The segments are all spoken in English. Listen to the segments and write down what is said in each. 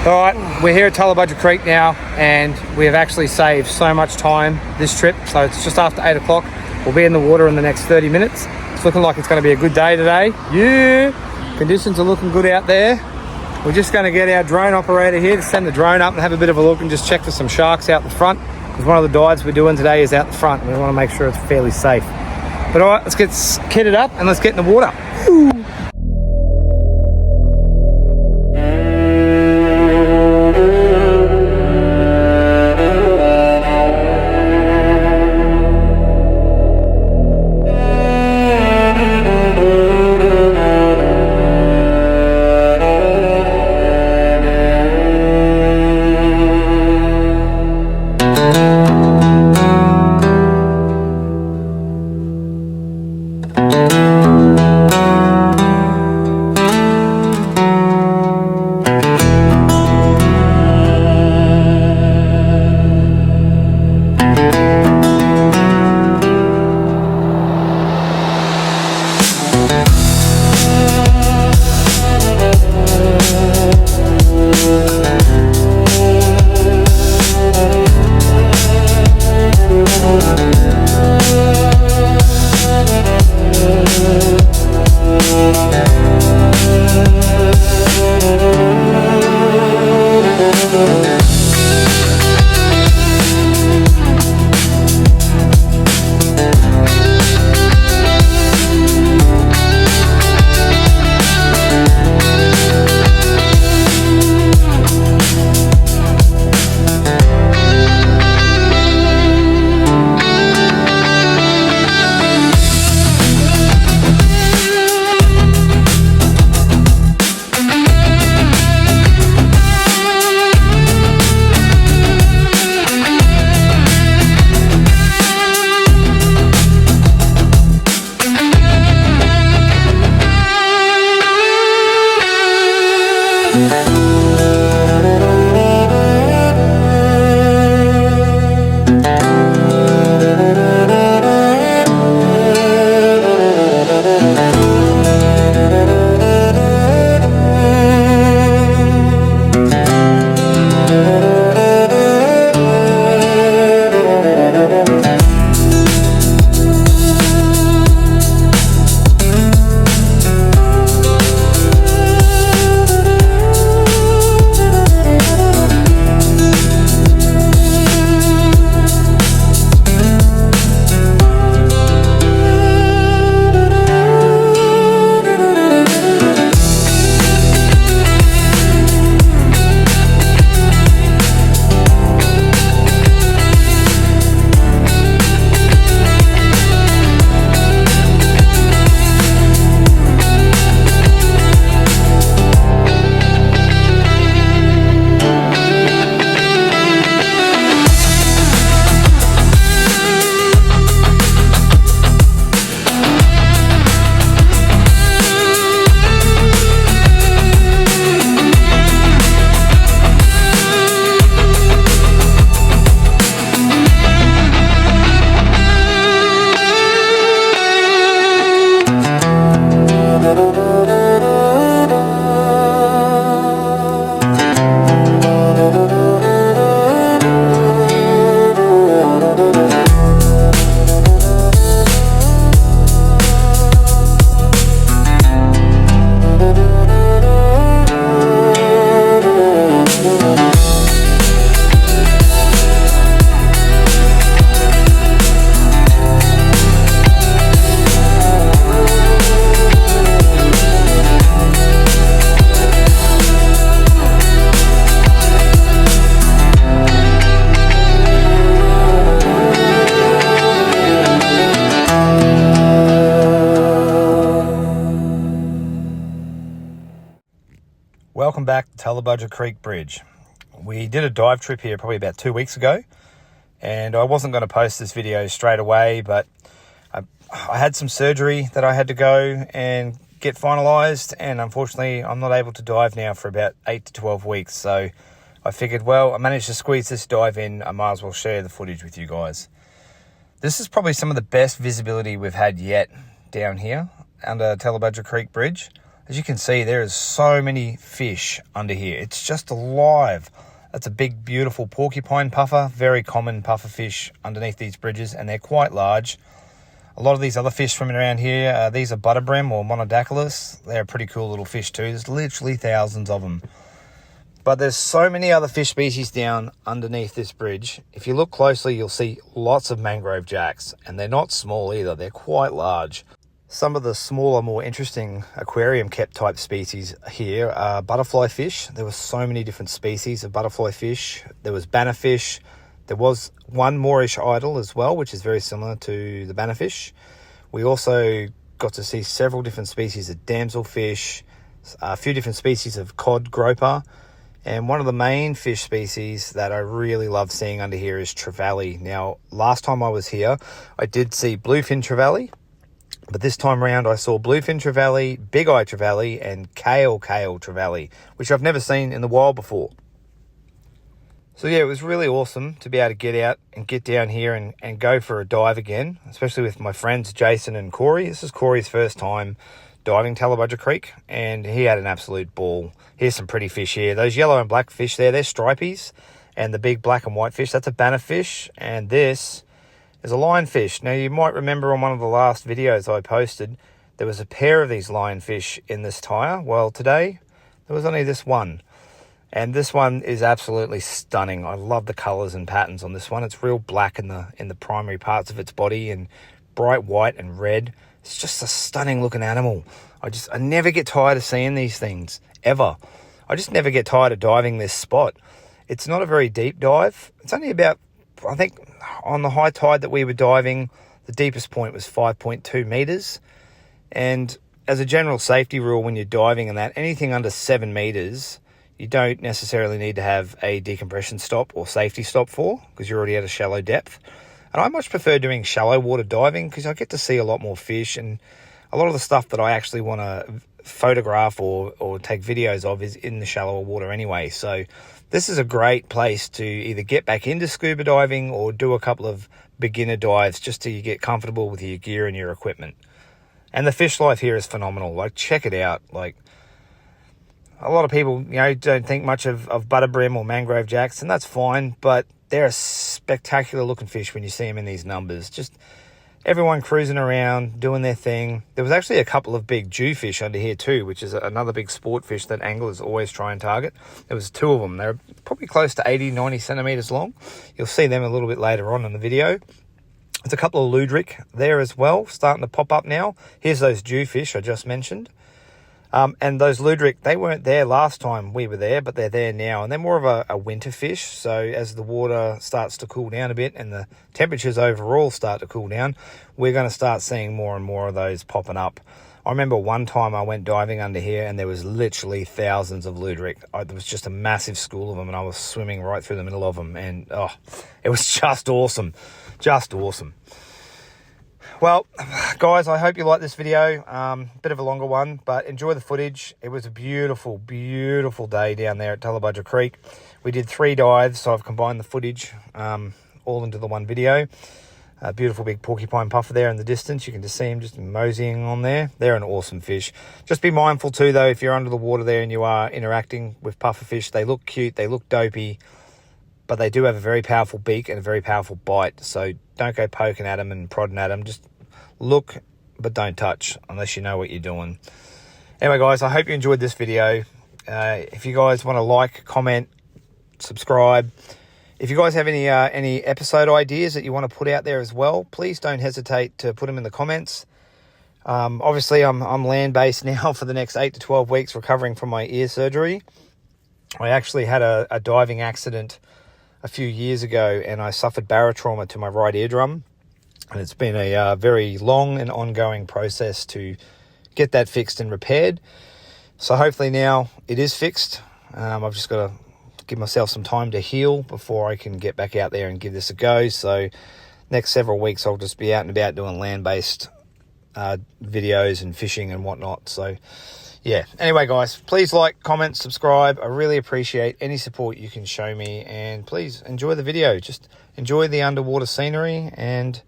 All right, we're here at Tullabudger Creek now, and we have actually saved so much time this trip. So it's just after 8 o'clock. We'll be in the water in the next 30 minutes. It's looking like it's going to be a good day today. Yeah, conditions are looking good out there. We're just going to get our drone operator here to send the drone up and have a bit of a look and just check for some sharks out the front. Because one of the dives we're doing today is out the front, and we want to make sure it's fairly safe. But all right, let's get kitted up and let's get in the water. Woo. Welcome back to Tullabudger Creek Bridge. We did a dive trip here probably about 2 weeks ago, and I wasn't going to post this video straight away, but I had some surgery that I had to go and get finalised, and unfortunately I'm not able to dive now for about 8 to 12 weeks. So I figured, well, I managed to squeeze this dive in, I might as well share the footage with you guys. This is probably some of the best visibility we've had yet down here under Tullabudger Creek Bridge. As you can see, there is so many fish under here. It's just alive. That's a big, beautiful porcupine puffer. Very common puffer fish underneath these bridges, and they're quite large. A lot of these other fish swimming around here, these are butterbrim or monodactylus. They're a pretty cool little fish too. There's literally thousands of them. But there's so many other fish species down underneath this bridge. If you look closely, you'll see lots of mangrove jacks, and they're not small either. They're quite large. Some of the smaller, more interesting aquarium kept type species here are butterfly fish. There were so many different species of butterfly fish. There was bannerfish. There was one Moorish idol as well, which is very similar to the bannerfish. We also got to see several different species of damselfish, a few different species of cod groper. And one of the main fish species that I really love seeing under here is trevally. Now, last time I was here, I did see bluefin trevally, but this time around I saw bluefin trevally, big-eye trevally, and kale trevally, which I've never seen in the wild before. So yeah, it was really awesome to be able to get out and get down here and go for a dive again, especially with my friends Jason and Corey. This is Corey's first time diving Tallebudgera Creek, and he had an absolute ball. Here's some pretty fish here. Those yellow and black fish there, they're stripies, and the big black and white fish, that's a bannerfish, and this is a lionfish. Now, you might remember on one of the last videos I posted, there was a pair of these lionfish in this tire. Well, today, there was only this one, and this one is absolutely stunning. I love the colours and patterns on this one. It's real black in the primary parts of its body and bright white and red. It's just a stunning looking animal. I never get tired of seeing these things, ever. I just never get tired of diving this spot. It's not a very deep dive. It's only about, I think, on the high tide that we were diving, the deepest point was 5.2 meters. And as a general safety rule, when you're diving in that, anything under 7 meters, you don't necessarily need to have a decompression stop or safety stop for, because you're already at a shallow depth. And I much prefer doing shallow water diving because I get to see a lot more fish, and a lot of the stuff that I actually want to photograph or take videos of is in the shallower water anyway. So this is a great place to either get back into scuba diving or do a couple of beginner dives just till you get comfortable with your gear and your equipment. And the fish life here is phenomenal. Like, check it out. Like, a lot of people, don't think much of butterbrim or mangrove jacks, and that's fine, but they're a spectacular looking fish when you see them in these numbers. Just everyone cruising around, doing their thing. There was actually a couple of big jewfish under here too, which is another big sport fish that anglers always try and target. There was 2 of them. They're probably close to 80, 90 centimetres long. You'll see them a little bit later on in the video. There's a couple of ludric there as well, starting to pop up now. Here's those jewfish I just mentioned. And those ludric, they weren't there last time we were there, but they're there now. And they're more of a winter fish. So as the water starts to cool down a bit and the temperatures overall start to cool down, we're going to start seeing more and more of those popping up. I remember one time I went diving under here and there was literally thousands of ludric. There was just a massive school of them, and I was swimming right through the middle of them. And it was just awesome. Just awesome. Well, guys, I hope you like this video. Bit of a longer one, but enjoy the footage. It was a beautiful, beautiful day down there at Tallebudgera Creek. We did 3 dives, so I've combined the footage all into the one video. A beautiful big porcupine puffer there in the distance. You can just see him just moseying on there. They're an awesome fish. Just be mindful too, though, if you're under the water there and you are interacting with puffer fish, they look cute, they look dopey, but they do have a very powerful beak and a very powerful bite. So don't go poking at them and prodding at them. Just look, but don't touch unless you know what you're doing. Anyway, guys, I hope you enjoyed this video. If you guys want to like, comment, subscribe. If you guys have any episode ideas that you want to put out there as well, please don't hesitate to put them in the comments. Obviously, I'm land-based now for the next 8 to 12 weeks recovering from my ear surgery. I actually had a diving accident a few years ago, and I suffered barotrauma to my right eardrum. And it's been a very long and ongoing process to get that fixed and repaired. So hopefully now it is fixed. I've just got to give myself some time to heal before I can get back out there and give this a go. So next several weeks I'll just be out and about doing land-based videos and fishing and whatnot. So yeah, anyway, guys, please like, comment, subscribe. I really appreciate any support you can show me, and please enjoy the video. Just enjoy the underwater scenery, and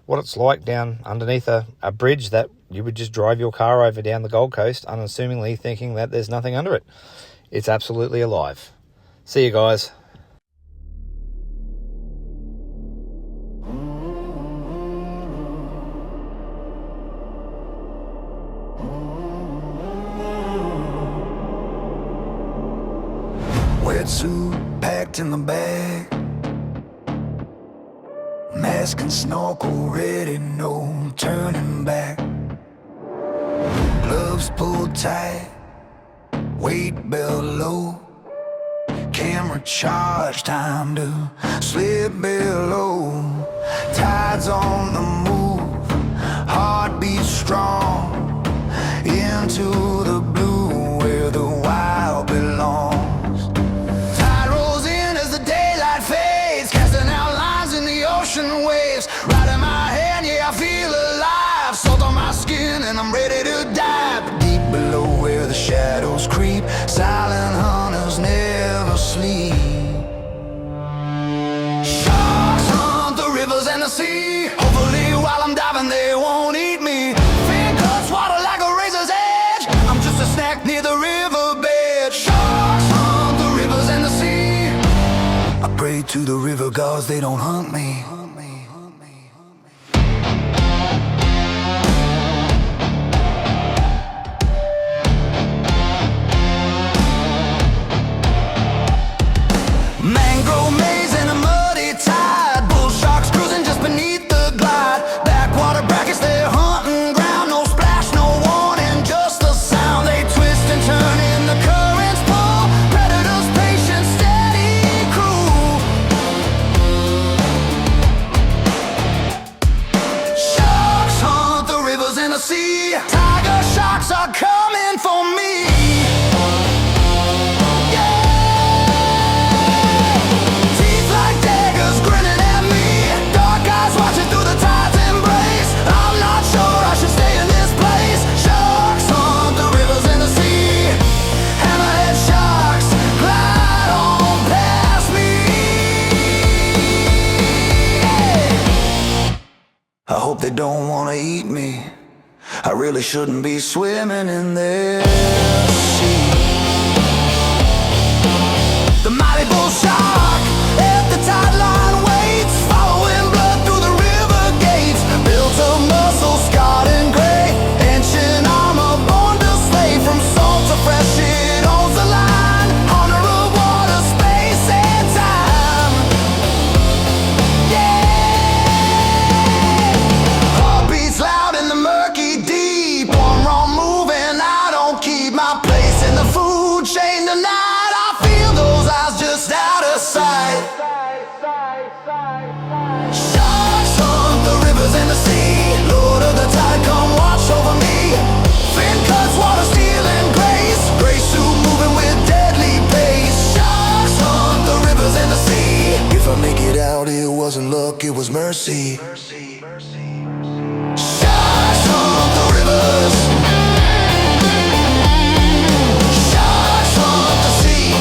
what it's like down underneath a bridge that you would just drive your car over down the Gold Coast unassumingly thinking that there's nothing under it. It's absolutely alive. See you guys. Wetsuit packed in the bag, mask and snorkel ready, no turning back. Gloves pulled tight, weight belt low, camera charged, time to slip below. Tides on the move, heartbeat strong, into the blue where the wild belongs. Ocean waves right in my hand, yeah, I feel alive. Salt on my skin and I'm ready to dive. Deep below where the shadows creep, silent hunters never sleep. Sharks hunt the rivers and the sea. Hopefully while I'm diving they won't eat me. Fin cuts water like a razor's edge. I'm just a snack near the riverbed. Sharks hunt the rivers and the sea. I pray to the river gods they don't hunt me. Mangrove maze in a muddy tide, bull sharks cruising just beneath the glide. Backwater brackets, they're hunting ground. No splash, no warning, just the sound. They twist and turn in the current's pull. Predators patient, steady crew. Sharks hunt the rivers and the sea. Tiger sharks are coming for me. I hope they don't wanna eat me. I really shouldn't be swimming in their sea. The mighty bull shark at the tide line waits, following blood through the river gates. Built of muscle, scarred and gray, ancient armor born to slay. From salt to fresh it owns the line, honor of water, space and time. Yeah. Heartbeats loud in the murky deep. One wrong move and I don't keep my place in the food chain tonight. I feel those eyes just out of sight. Sharks hunt the rivers and the sea. Lord of the tide, come watch over me. Fin cuts, water, steel and grace. Gray suit moving with deadly pace. Sharks hunt the rivers and the sea. If I make it out, it wasn't luck, it was mercy. Sharks hunt the rivers. Sharks hunt the sea.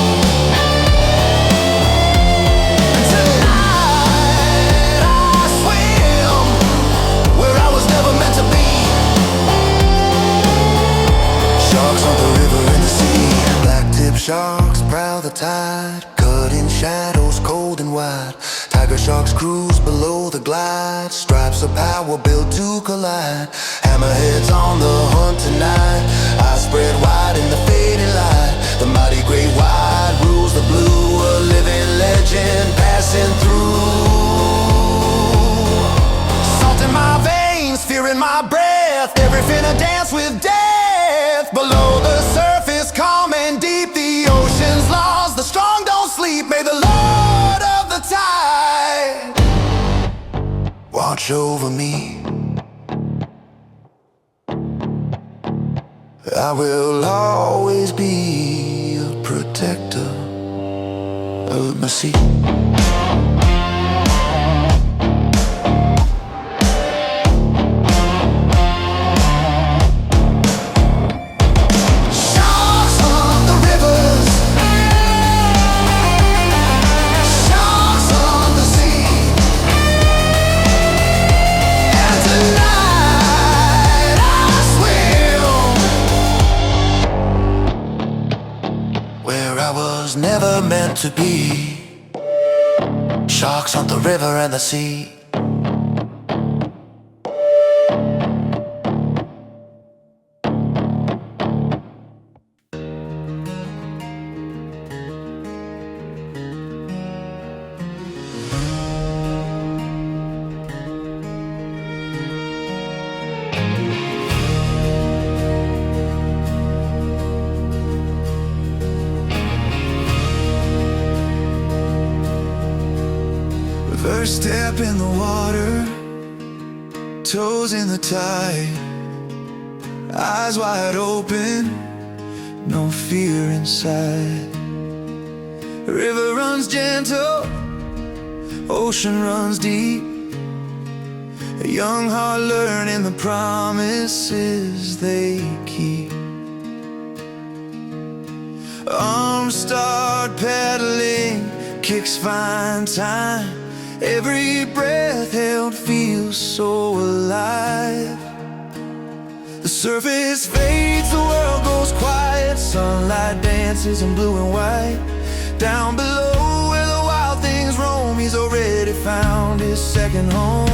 And tonight I swim where I was never meant to be. Sharks hunt the river and the sea. Black-tip sharks prowl the tide, cutting shadows cold and wide. Tiger sharks cruise below the glide, stripes of power built to collide. Hammerheads on the hunt tonight, eyes spread wide in the fading light. The mighty great wide rules the blue, a living legend passing through. Salt in my veins, fear in my breath, every finna dance with death. Below the surface, calm and deep, the ocean's laws, the strong don't sleep. May the Lord of the tide watch over me. I will always be a protector of my sea. Sharks on the rivers, sharks on the sea. where I was never meant to be. Sharks haunt the river and the sea. First step in the water, toes in the tide, eyes wide open, no fear inside. River runs gentle, ocean runs deep. A young heart learning the promises they keep. Arms start pedaling, kicks find time. Every breath held feels so alive. The surface fades, the world goes quiet. Sunlight dances in blue and white. Down below where the wild things roam, he's already found his second home.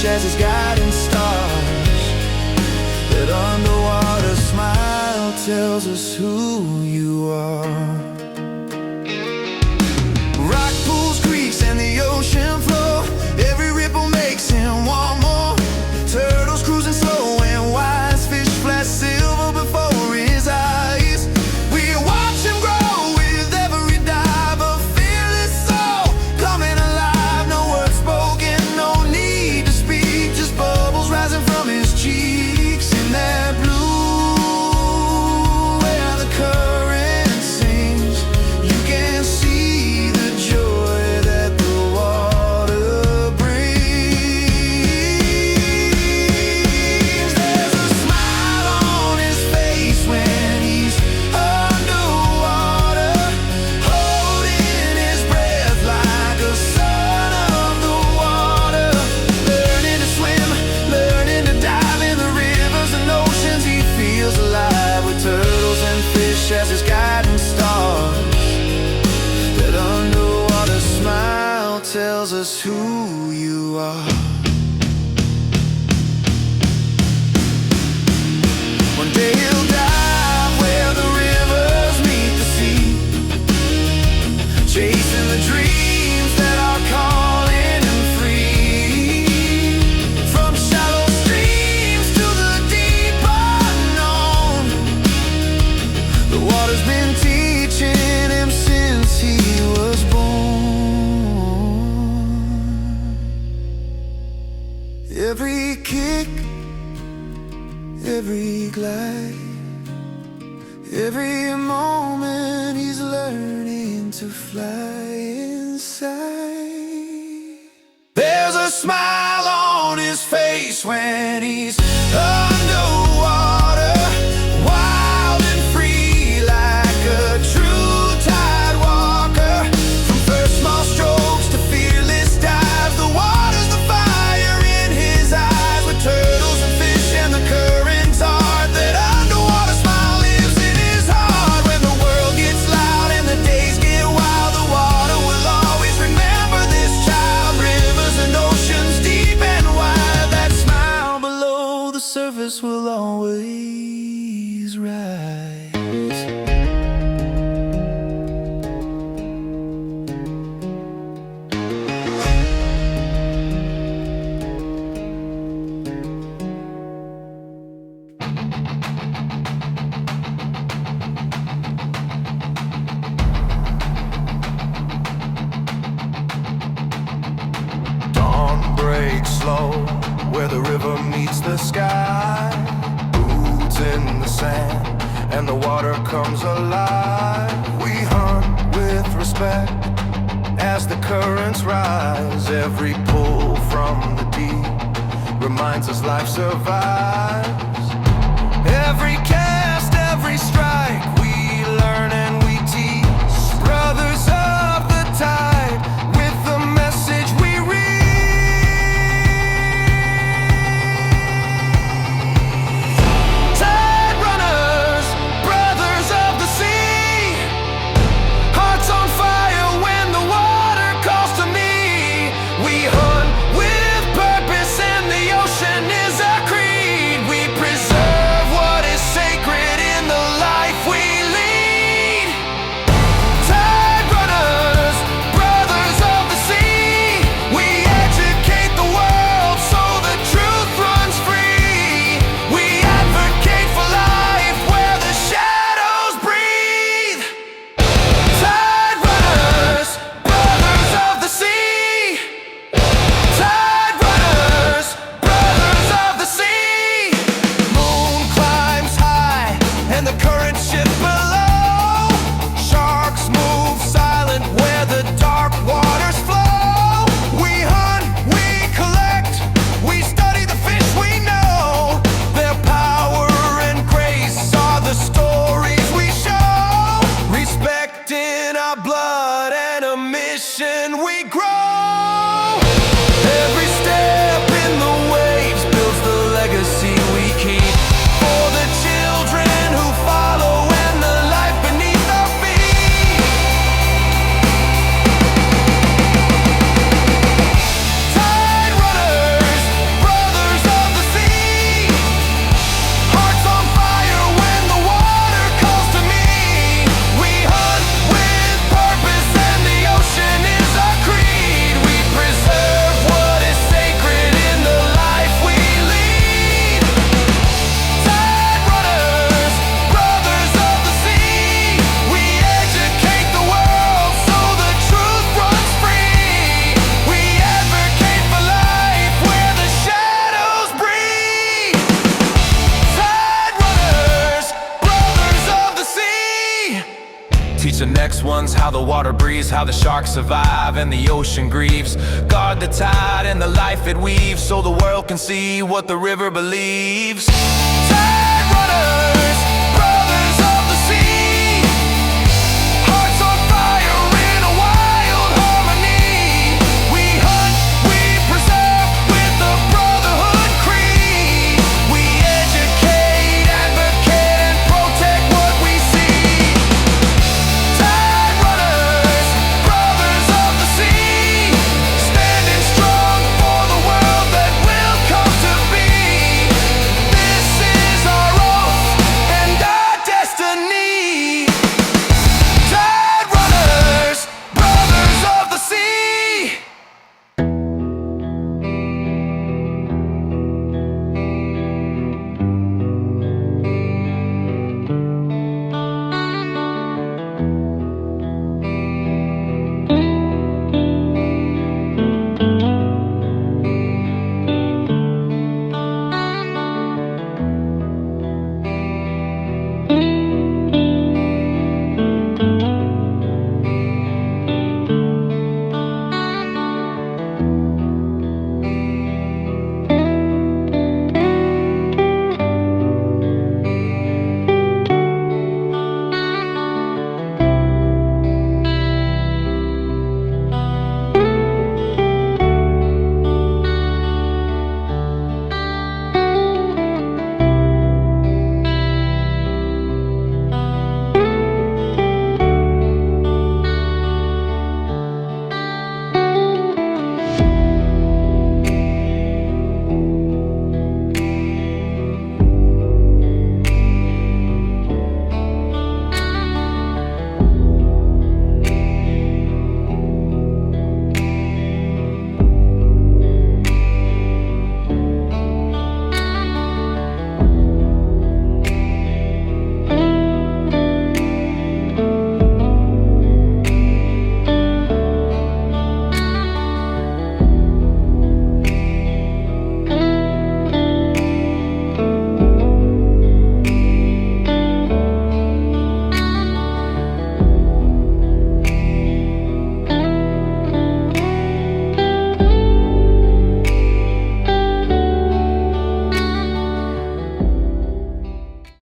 As his guiding stars, that underwater smile tells us who you are. Rock pools crease and the ocean flow. Every ripple makes him want more. Turtles cruising slow and wise fish flash silver before his eyes. We watch him grow with every dive, a fearless soul coming alive. No words spoken, no need to speak, just bubbles rising from his cheeks in that blue where the current sings. You can see the joy that the water brings. There's a smile on his face when he's underwater, holding his breath like a son of the water. Learning to swim, learning to dive in the rivers and oceans. He feels alive with turtles and fish as his guiding stars. That underwater smile tells us who you are. One day he'll dive where the rivers meet the sea, chasing the dreams that are calling him free. From shallow streams to the deep unknown, the water's been teaching him since he was born. Every kick, every glide, every moment he's learning to fly inside. There's a smile on his face when he's underwater, wild and free like a true tide walker. From first small strokes to fearless dives, the water's the fire in his eyes. With turtles and fish and the current's heart, that underwater smile lives in his heart. When the world gets loud and the days get wild, the water will always remember this child. Rivers and oceans deep and wide, that smile below the surface will always rise. Dawn breaks slow where the river meets the sky. Boots in the sand and the water comes alive. We hunt with respect as the currents rise. Every pull from the deep reminds us life survives. Every cast, every strike, we learn and we teach. Brothers of the tide, with the message we read. Tide runners, brothers of the sea, hearts on fire when the water calls to me. We hunt with purpose and the ocean is our creed. We preserve what is sacred in the life we lead. Tide runners, brothers of the sea, we educate the world so the truth runs free. We advocate for life where the shadows breathe. Tide runners, brothers of the sea. Tide runners, brothers of the sea. Moon climbs high and the current shift below. Sharks move silent where the dark waters flow. We hunt, we collect, we study the fish we know. Their power and grace are the stories we show. Respect in our blood and a mission we grow. Every step in the waves builds the legacy we keep. For the children who follow and the life beneath our feet. Tide runners, brothers of the sea, hearts on fire when the water calls to me. We hunt with purpose and the ocean is our creed. We preserve what is sacred in the life we lead. Tide runners, brothers of the sea, we educate the world so the truth runs free. We advocate for life where the shadows breathe. Tide runners, brothers of the sea. Teach the next ones how the water breathes, how the sharks survive and the ocean grieves. Guard the tide and the life it weaves so the world can see what the river believes. Tide runners, brothers